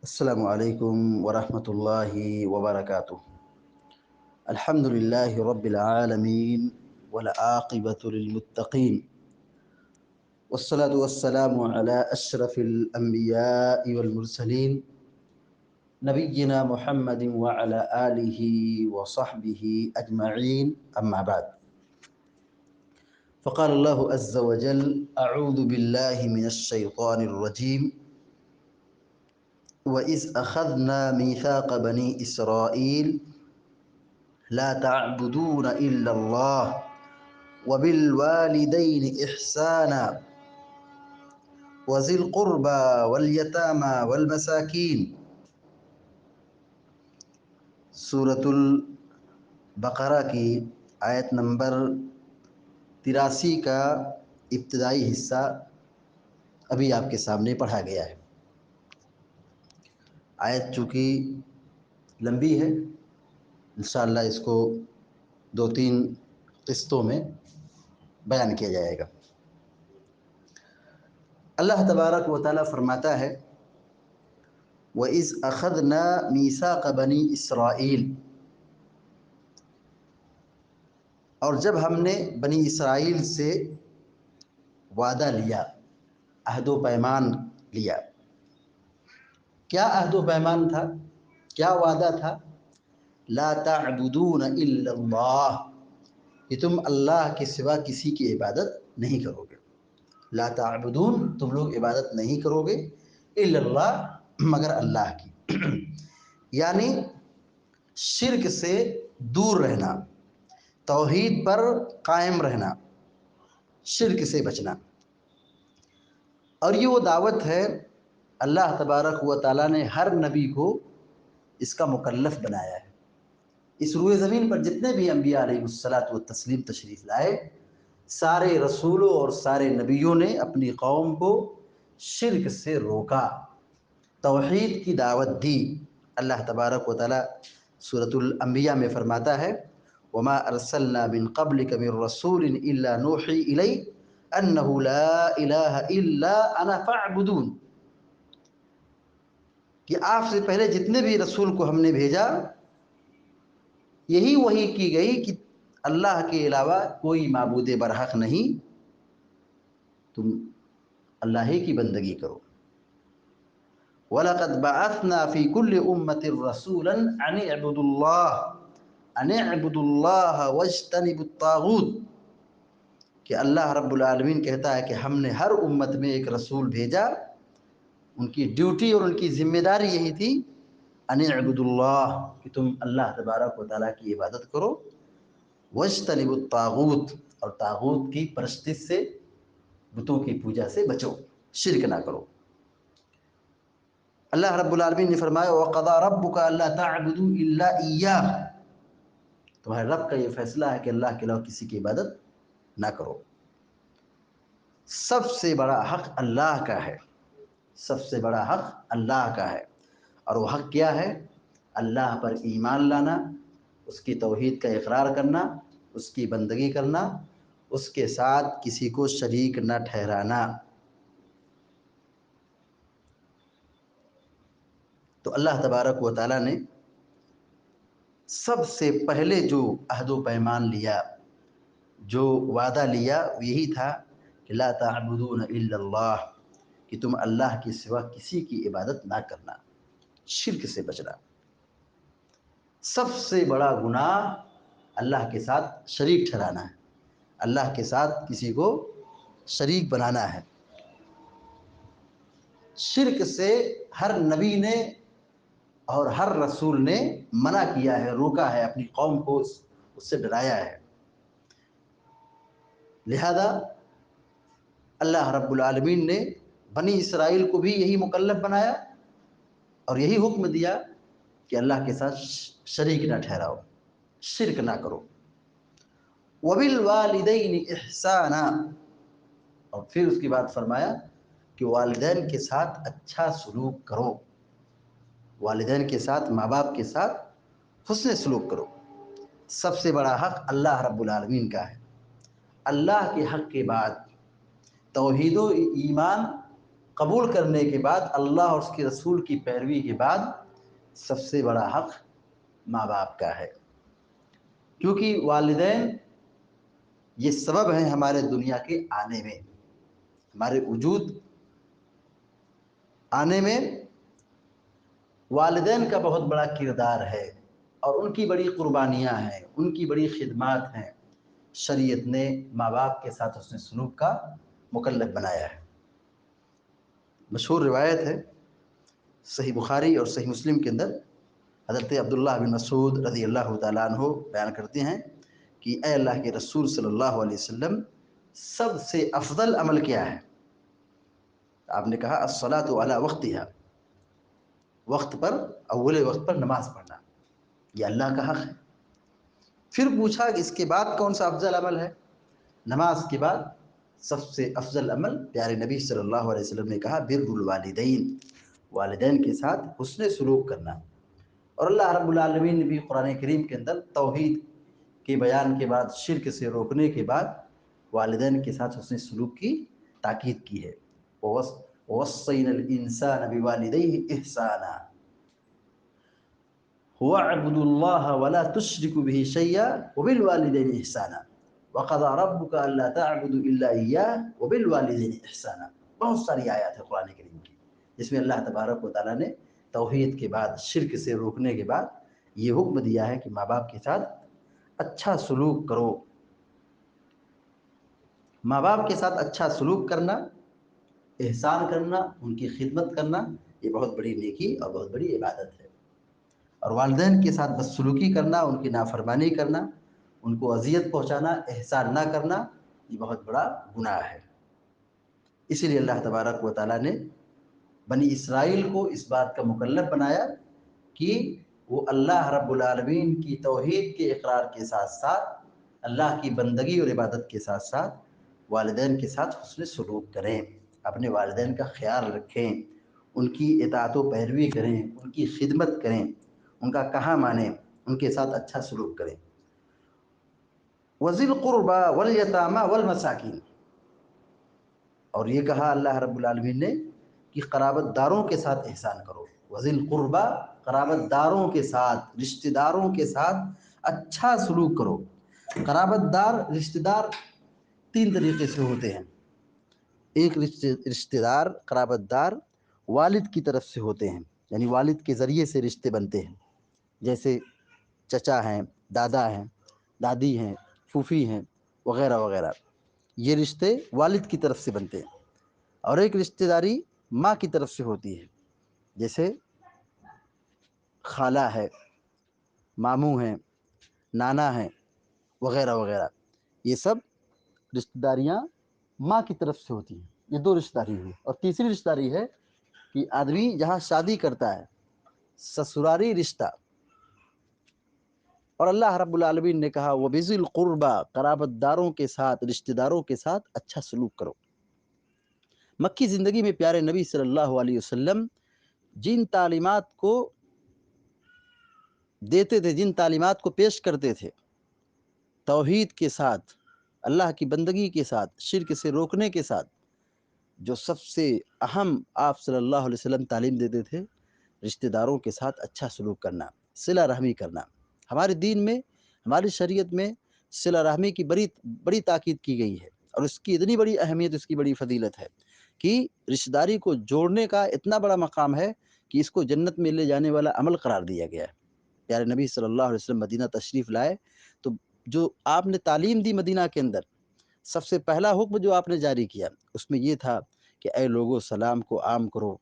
السلام عليكم ورحمة الله وبركاته. الحمد لله رب العالمين والعاقبة للمتقين، والصلاة والسلام على أشرف الأنبياء والمرسلين نبينا محمد وعلى آله وصحبه أجمعين، أما بعد. فقال الله عز وجل: أعوذ بالله من الشيطان الرجيم. وإذ أخذنا ميثاق بني إسرائيل لا تعبدون إلا الله وبالوالدين إحسانا وذي القربى واليتامى والمساكين. سورة البقرہ کی آیت نمبر 83 کا ابتدائی حصہ ابھی آپ کے سامنے پڑھا گیا ہے۔ آیت چونکہ لمبی ہے، انشاءاللہ اس کو 2-3 قسطوں میں بیان کیا جائے گا۔ اللہ تبارک و تعالیٰ فرماتا ہے: وَإِذْ أَخَذْنَا مِيثَاقَ بَنِي إِسْرَائِيل، اور جب ہم نے بنی اسرائیل سے وعدہ لیا، عہد و پیمان لیا۔ کیا عہد و پیمان تھا؟ کیا وعدہ تھا؟ لا تعبدون الا اللہ، کہ تم اللہ کے سوا کسی کی عبادت نہیں کرو گے۔ لا تعبدون، تم لوگ عبادت نہیں کرو گے، الا اللہ، مگر اللہ کی۔ یعنی شرک سے دور رہنا، توحید پر قائم رہنا، شرک سے بچنا۔ اور یہ وہ دعوت ہے، اللہ تبارک و تعالیٰ نے ہر نبی کو اس کا مکلف بنایا ہے۔ اس روئے زمین پر جتنے بھی انبیاء علیہ الصلاۃ والتسلیم تشریف لائے، سارے رسولوں اور سارے نبیوں نے اپنی قوم کو شرک سے روکا، توحید کی دعوت دی۔ اللہ تبارک و تعالیٰ سورۃ الانبیاء میں فرماتا ہے: وما ارسلنا من قبلک من رسول الا نوحی الیہ انہ لا الہ الا انا فاعبدون، کہ آپ سے پہلے جتنے بھی رسول کو ہم نے بھیجا، یہی وحی کی گئی کہ اللہ کے علاوہ کوئی معبود برحق نہیں، تم اللہ ہی کی بندگی کرو۔ وَلَقَدْ بَعَثْنَا فِي كُلِّ أُمَّةٍ رَسُولًا أَنِ اعْبُدُوا اللَّهَ وَاجْتَنِبُوا الطَّاغُوتَ، کہ اللہ رب العالمین کہتا ہے کہ ہم نے ہر امت میں ایک رسول بھیجا، ان کی ڈیوٹی اور ان کی ذمہ داری یہی تھی، ان اعبدوا اللہ، کہ تم اللہ تبارک و تعالیٰ کی عبادت کرو، واجتنبوا الطاغوت، اور طاغوت کی پرستش سے، بتوں کی پوجا سے بچو، شرک نہ کرو۔ اللہ رب العالمین نے فرمایا: وَقَضَىٰ رَبُّكَ أَلَّا تَعْبُدُوا إِلَّا إِيَّاهُ، تمہارے رب کا یہ فیصلہ ہے کہ اللہ کے علاوہ کسی کی عبادت نہ کرو۔ سب سے بڑا حق اللہ کا ہے، سب سے بڑا حق اللہ کا ہے، اور وہ حق کیا ہے؟ اللہ پر ایمان لانا، اس کی توحید کا اقرار کرنا، اس کی بندگی کرنا، اس کے ساتھ کسی کو شریک نہ ٹھہرانا۔ تو اللہ تبارک و تعالیٰ نے سب سے پہلے جو عہد و پیمان لیا، جو وعدہ لیا، وہ یہی تھا کہ لا تعبدون الا اللہ، کہ تم اللہ کے سوا کسی کی عبادت نہ کرنا، شرک سے بچنا۔ سب سے بڑا گناہ اللہ کے ساتھ شریک ٹھہرانا ہے، اللہ کے ساتھ کسی کو شریک بنانا ہے۔ شرک سے ہر نبی نے اور ہر رسول نے منع کیا ہے، روکا ہے، اپنی قوم کو اس سے ڈرایا ہے۔ لہذا اللہ رب العالمین نے بنی اسرائیل کو بھی یہی مکلف بنایا اور یہی حکم دیا کہ اللہ کے ساتھ شریک نہ ٹھہراؤ، شرک نہ کرو۔ وَبِالْوَالِدَيْنِ إِحْسَانًا، اور پھر اس کی بات فرمایا کہ والدین کے ساتھ اچھا سلوک کرو، والدین کے ساتھ، ماں باپ کے ساتھ حسن سلوک کرو۔ سب سے بڑا حق اللہ رب العالمین کا ہے۔ اللہ کے حق کے بعد توحید و ایمان قبول کرنے کے بعد، اللہ اور اس کے رسول کی پیروی کے بعد سب سے بڑا حق ماں باپ کا ہے، کیونکہ والدین یہ سبب ہیں ہمارے دنیا کے آنے میں، ہمارے وجود آنے میں والدین کا بہت بڑا کردار ہے، اور ان کی بڑی قربانیاں ہیں، ان کی بڑی خدمات ہیں۔ شریعت نے ماں باپ کے ساتھ حسن سلوک کا مکلف بنایا ہے۔ مشہور روایت ہے صحیح بخاری اور صحیح مسلم کے اندر، حضرت عبداللہ بن مسعود رضی اللہ تعالیٰ عنہ بیان کرتے ہیں کہ اے اللہ کے رسول صلی اللہ علیہ وسلم، سب سے افضل عمل کیا ہے؟ آپ نے کہا الصلاۃ علی وقتہا، وقت پر، اول وقت پر نماز پڑھنا، یہ اللہ کا حق ہے۔ پھر پوچھا کہ اس کے بعد کون سا افضل عمل ہے؟ نماز کے بعد سب سے افضل عمل پیارے نبی صلی اللہ علیہ وسلم نے کہا بر الوالدین، والدین کے ساتھ حسن سلوک کرنا۔ اور اللہ رب العالمین نے بھی قرآن کریم کے اندر توحید کے بیان کے بعد، شرک سے روکنے کے بعد، والدین کے ساتھ حسن سلوک کی تاکید کی ہے۔ وَوَصَّيْنَا الْإِنسَانَ بِوَالِدَيْهِ إِحْسَانًا وَاعْبُدُوا اللَّهَ وَلَا تُشْرِكُوا بِهِ شَيْئًا وَبِالْوَالِدَيْنِ إِحْسَانًا وَقَضَىٰ رَبُّكَ أَلَّا تَعْبُدُوا إِلَّا إِيَّاهُ وَبِالْوَالِدَيْنِ إِحْسَانًا۔ بہت ساری آیات ہیں قرآن کریم کی جس میں اللہ تبارک و تعالیٰ نے توحید کے بعد، شرک سے روکنے کے بعد یہ حکم دیا ہے کہ ماں باپ کے ساتھ اچھا سلوک کرو۔ ماں باپ کے ساتھ اچھا سلوک کرنا، احسان کرنا، ان کی خدمت کرنا، یہ بہت بڑی نیکی اور بہت بڑی عبادت ہے۔ اور والدین کے ساتھ بدسلوکی کرنا، ان کی نافرمانی کرنا، ان کو اذیت پہنچانا، احسان نہ کرنا، یہ بہت بڑا گناہ ہے۔ اسی لیے اللہ تبارک و تعالیٰ نے بنی اسرائیل کو اس بات کا مکلف بنایا کہ وہ اللہ رب العالمین کی توحید کے اقرار کے ساتھ ساتھ، اللہ کی بندگی اور عبادت کے ساتھ ساتھ والدین کے ساتھ حسن سلوک کریں، اپنے والدین کا خیال رکھیں، ان کی اطاعت و پیروی کریں، ان کی خدمت کریں، ان کا کہا مانیں، ان کے ساتھ اچھا سلوک کریں۔ وَذِي الْقُرْبَى وَالْيَتَامَى وَالْمَسَاكِينِ، اور یہ کہا اللہ رب العالمین نے کہ قرابت داروں کے ساتھ احسان کرو۔ وَذِي الْقُرْبَى، قرابت داروں کے ساتھ، رشتہ داروں کے ساتھ اچھا سلوک کرو۔ قرابت دار، رشتہ دار تین طریقے سے ہوتے ہیں۔ ایک رشتہ دار، قرابت دار والد کی طرف سے ہوتے ہیں، یعنی والد کے ذریعے سے رشتے بنتے ہیں، جیسے چچا ہیں، دادا ہیں، دادی ہیں، پھوپھی ہیں، وغیرہ وغیرہ، یہ رشتے والد کی طرف سے بنتے ہیں۔ اور ایک رشتہ داری ماں کی طرف سے ہوتی ہے، جیسے خالہ ہے، ماموں ہیں، نانا ہیں، وغیرہ وغیرہ، یہ سب رشتہ داریاں ماں کی طرف سے ہوتی ہیں۔ یہ دو رشتہ داری ہوئی۔ اور تیسری رشتہ داری ہے کہ آدمی جہاں شادی کرتا ہے، سسرالی رشتہ، اور اللہ رب العالمین نے کہا وَبِذِي الْقُرْبَى، قرابت داروں کے ساتھ، رشتہ داروں کے ساتھ اچھا سلوک کرو۔ مکی زندگی میں پیارے نبی صلی اللہ علیہ وسلم جن تعلیمات کو دیتے تھے، جن تعلیمات کو پیش کرتے تھے، توحید کے ساتھ، اللہ کی بندگی کے ساتھ، شرک سے روکنے کے ساتھ، جو سب سے اہم آپ صلی اللہ علیہ وسلم تعلیم دیتے تھے، رشتہ داروں کے ساتھ اچھا سلوک کرنا، صلہ رحمی کرنا۔ ہمارے دین میں، ہماری شریعت میں صلہ رحمی کی بڑی تاکید کی گئی ہے، اور اس کی اتنی بڑی اہمیت، اس کی بڑی فضیلت ہے کہ رشتہ داری کو جوڑنے کا اتنا بڑا مقام ہے کہ اس کو جنت میں لے جانے والا عمل قرار دیا گیا ہے۔ پیارے نبی صلی اللہ علیہ وسلم مدینہ تشریف لائے تو جو آپ نے تعلیم دی مدینہ کے اندر، سب سے پہلا حکم جو آپ نے جاری کیا، اس میں یہ تھا کہ اے لوگو، سلام کو عام کرو،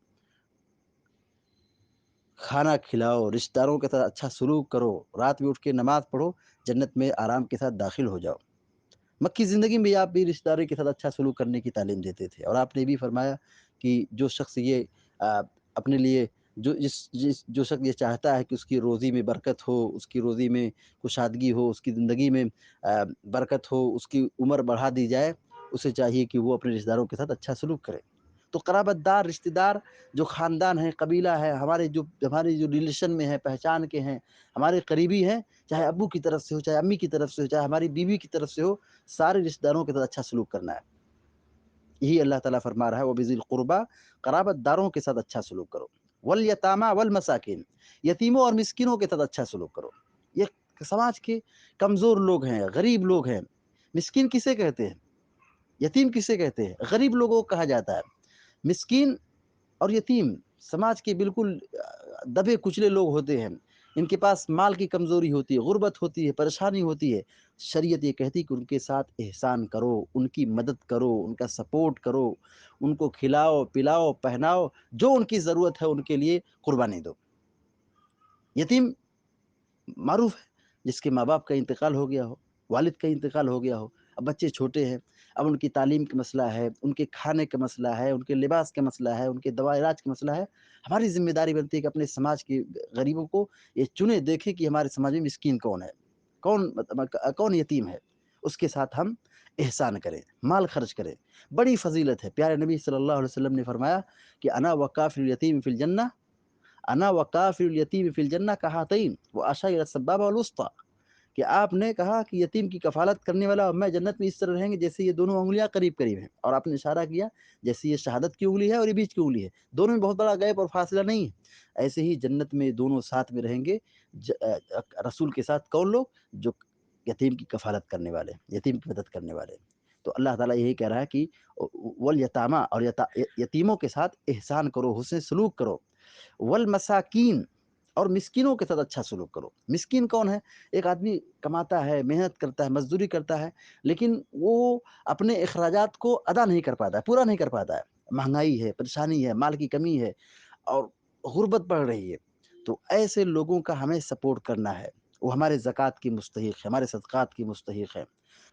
کھانا کھلاؤ، رشتہ داروں کے ساتھ اچھا سلوک کرو، رات میں اٹھ کے نماز پڑھو، جنت میں آرام کے ساتھ داخل ہو جاؤ۔ مکی زندگی میں آپ بھی رشتہ داری کے ساتھ اچھا سلوک کرنے کی تعلیم دیتے تھے، اور آپ نے بھی فرمایا کہ جو شخص یہ اپنے لیے، جو شخص یہ چاہتا ہے کہ اس کی روزی میں برکت ہو، اس کی روزی میں کشادگی ہو، اس کی زندگی میں برکت ہو، اس کی عمر بڑھا دی جائے، اسے چاہیے کہ وہ اپنے رشتہ داروں کے ساتھ اچھا سلوک کرے۔ تو قرابت دار، رشتہ دار جو خاندان ہے، قبیلہ ہے، ہمارے جو ریلیشن میں ہے، پہچان کے ہیں، ہمارے قریبی ہیں، چاہے ابو کی طرف سے ہو، چاہے امی کی طرف سے ہو، چاہے ہماری بیوی کی طرف سے ہو، سارے رشتہ داروں کے ساتھ اچھا سلوک کرنا ہے۔ یہی اللہ تعالیٰ فرما رہا ہے وَبِذِي الْقُرْبَى، قرابت داروں کے ساتھ اچھا سلوک کرو، وَالْيَتَامَى وَالْمَسَاكِينَ، یتیموں اور مسکینوں کے ساتھ اچھا سلوک کرو۔ یہ سماج کے کمزور لوگ ہیں، غریب لوگ ہیں۔ مسکین کسے کہتے ہیں؟ یتیم کسے کہتے ہیں؟ غریب لوگوں کو کہا جاتا ہے۔ مسکین اور یتیم سماج کے بالکل دبے کچلے لوگ ہوتے ہیں، ان کے پاس مال کی کمزوری ہوتی ہے، غربت ہوتی ہے، پریشانی ہوتی ہے۔ شریعت یہ کہتی ہے کہ ان کے ساتھ احسان کرو، ان کی مدد کرو، ان کا سپورٹ کرو، ان کو کھلاؤ پلاؤ پہناؤ، جو ان کی ضرورت ہے ان کے لیے قربانی دو۔ یتیم معروف ہے جس کے ماں باپ کا انتقال ہو گیا ہو، والد کا انتقال ہو گیا ہو، اب بچے چھوٹے ہیں، اب ان کی تعلیم کا مسئلہ ہے، ان کے کھانے کا مسئلہ ہے، ان کے لباس کا مسئلہ ہے، ان کے دوا علاج کا مسئلہ ہے۔ ہماری ذمہ داری بنتی ہے کہ اپنے سماج کے غریبوں کو یہ چنے دیکھیں کہ ہمارے سماج میں مسکین کون ہے، کون یتیم ہے، اس کے ساتھ ہم احسان کریں، مال خرچ کریں۔ بڑی فضیلت ہے، پیارے نبی صلی اللہ علیہ وسلم نے فرمایا کہ انا وکافل الیتیم فی الجنہ، انا وکافل الیتیم فی الجنہ کہاتین واشار الی السبابہ والوسطی، کہ آپ نے کہا کہ یتیم کی کفالت کرنے والا اور میں جنت میں اس طرح رہیں گے جیسے یہ دونوں انگلیاں قریب قریب ہیں، اور آپ نے اشارہ کیا جیسے یہ شہادت کی انگلی ہے اور یہ بیچ کی انگلی ہے، دونوں میں بہت بڑا گیپ اور فاصلہ نہیں ہے۔ ایسے ہی جنت میں دونوں ساتھ میں رہیں گے، رسول کے ساتھ کون لوگ؟ جو یتیم کی کفالت کرنے والے، یتیم کی مدد کرنے والے۔ تو اللہ تعالیٰ یہی کہہ رہا ہے کہ والیتامہ، اور یتیموں کے ساتھ احسان کرو، حسن سلوک کرو، والمساکین، اور مسکینوں کے ساتھ اچھا سلوک کرو۔ مسکین کون ہے؟ ایک آدمی کماتا ہے، محنت کرتا ہے، مزدوری کرتا ہے، لیکن وہ اپنے اخراجات کو ادا نہیں کر پاتا ہے، پورا نہیں کر پاتا ہے، مہنگائی ہے، پریشانی ہے، مال کی کمی ہے، اور غربت بڑھ رہی ہے۔ تو ایسے لوگوں کا ہمیں سپورٹ کرنا ہے، وہ ہمارے زکوٰۃ کی مستحق ہے، ہمارے صدقات کی مستحق ہے،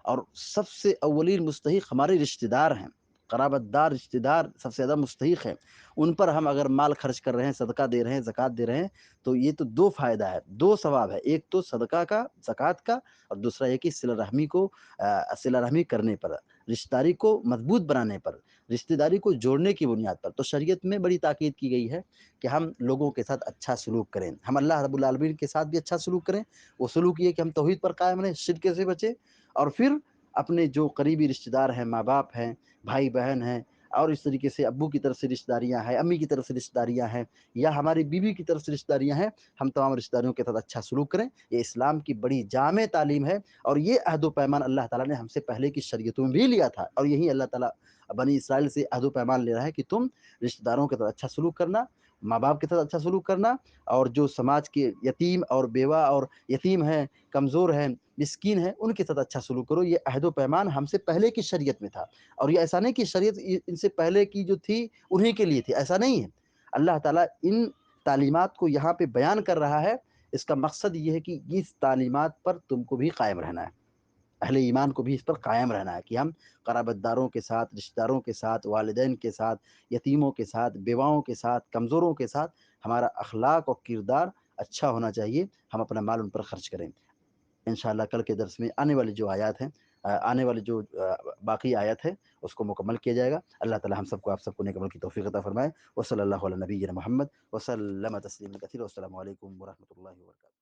اور سب سے اولین مستحق ہمارے رشتہ دار ہیں، قرابت دار رشتہ دار سب سے زیادہ مستحق ہیں۔ ان پر ہم اگر مال خرچ کر رہے ہیں، صدقہ دے رہے ہیں، زکوٰۃ دے رہے ہیں، تو یہ تو دو فائدہ ہے، دو ثواب ہے، ایک تو صدقہ کا، زکوٰۃ کا، اور دوسرا یہ کہ صلہ رحمی کو صلہ رحمی کرنے پر، رشتہ داری کو مضبوط بنانے پر، رشتہ داری کو جوڑنے کی بنیاد پر۔ تو شریعت میں بڑی تاکید کی گئی ہے کہ ہم لوگوں کے ساتھ اچھا سلوک کریں، ہم اللہ رب العالمین کے ساتھ بھی اچھا سلوک کریں۔ وہ سلوک یہ کہ ہم توحید پر قائم رہیں، شرک سے بچیں، اور پھر اپنے جو قریبی رشتہ دار ہیں، ماں باپ ہیں، بھائی بہن ہیں، اور اس طریقے سے ابو کی طرف سے رشتہ داریاں ہیں، امی کی طرف سے رشتہ داریاں ہیں، یا ہماری بیوی کی طرف سے رشتہ داریاں ہیں، ہم تمام رشتہ داریوں کے ساتھ اچھا سلوک کریں۔ یہ اسلام کی بڑی جامع تعلیم ہے، اور یہ عہد و پیمان اللہ تعالیٰ نے ہم سے پہلے کی شریعتوں میں بھی لیا تھا، اور یہی اللہ تعالیٰ بنی اسرائیل سے عہد و پیمان لے رہا ہے کہ تم رشتہ داروں کے ساتھ اچھا سلوک کرنا، ماں باپ کے ساتھ اچھا سلوک کرنا، اور جو سماج کے یتیم اور بیوہ اور یتیم ہیں، کمزور ہیں، مسکین ہیں، ان کے ساتھ اچھا سلوک کرو۔ یہ عہد و پیمان ہم سے پہلے کی شریعت میں تھا، اور یہ ایسا نہیں کہ شریعت ان سے پہلے کی جو تھی انہی کے لیے تھی، ایسا نہیں ہے۔ اللہ تعالیٰ ان تعلیمات کو یہاں پہ بیان کر رہا ہے، اس کا مقصد یہ ہے کہ اس تعلیمات پر تم کو بھی قائم رہنا ہے، اہل ایمان کو بھی اس پر قائم رہنا ہے، کہ ہم قرابت داروں کے ساتھ، رشتہ داروں کے ساتھ، والدین کے ساتھ، یتیموں کے ساتھ، بیواؤں کے ساتھ، کمزوروں کے ساتھ ہمارا اخلاق اور کردار اچھا ہونا چاہیے، ہم اپنا مال ان پر خرچ کریں۔ انشاءاللہ کل کے درس میں آنے والی جو آیات ہیں، آنے والی جو باقی آیت ہے اس کو مکمل کیا جائے گا۔ اللہ تعالی ہم سب کو، آپ سب کو نیک عمل کی توفیق عطا فرمائے۔ وصلی اللہ علی نبینا محمد وسلم تسلیما کثیرا۔ والسلام علیکم ورحمۃ اللہ وبرکاتہ۔